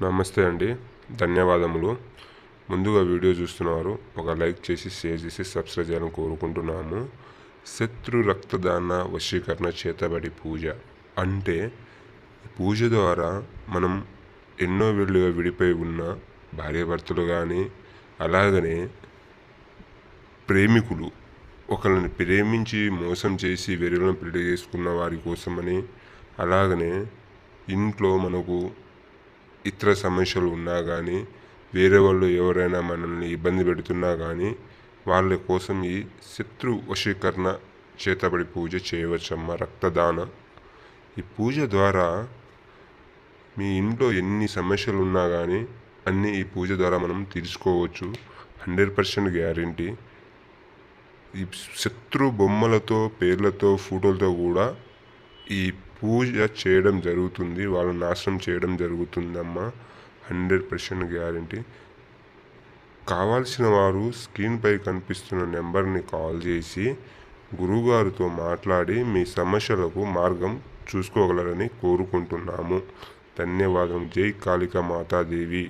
నమస్తే అండి, ధన్యవాదములు. ముందుగా వీడియో చూస్తున్నవారు ఒక లైక్ చేసి షేర్ చేసి సబ్స్క్రైబ్ చేయాలని కోరుకుంటున్నాము. శత్రు రక్తదాన వశీకరణ చేతబడి పూజ అంటే పూజ ద్వారా మనం ఎన్నో వేళ్ళుగా విడిపోయి ఉన్న భార్యాభర్తలు కానీ, అలాగనే ప్రేమికులు ఒకరిని ప్రేమించి మోసం చేసి వేరేలను పెళ్లి చేసుకున్న వారి కోసమని, అలాగనే ఇంట్లో మనకు ఇతర సమస్యలు ఉన్నా కానీ, వేరే వాళ్ళు ఎవరైనా మనల్ని ఇబ్బంది పెడుతున్నా కానీ వాళ్ళ కోసం ఈ శత్రు వశీకరణ చేతబడి పూజ చేయవచ్చమ్మ. రక్తదాన ఈ పూజ ద్వారా మీ ఇంట్లో ఎన్ని సమస్యలు ఉన్నా కానీ అన్నీ ఈ పూజ ద్వారా మనం తీర్చుకోవచ్చు. 100% గ్యారంటీ. ఈ శత్రు బొమ్మలతో, పేర్లతో, ఫోటోలతో కూడా ఈ పూజ చేయడం జరుగుతుంది. వాళ్ళని నాశనం చేయడం జరుగుతుందమ్మా. 100% గ్యారంటీ. కావాల్సిన వారు స్క్రీన్పై కనిపిస్తున్న నెంబర్ని కాల్ చేసి గురువుగారితో మాట్లాడి మీ సమస్యలకు మార్గం చూసుకోగలరని కోరుకుంటున్నాము. ధన్యవాదం. జై కాళికా మాతాదేవి.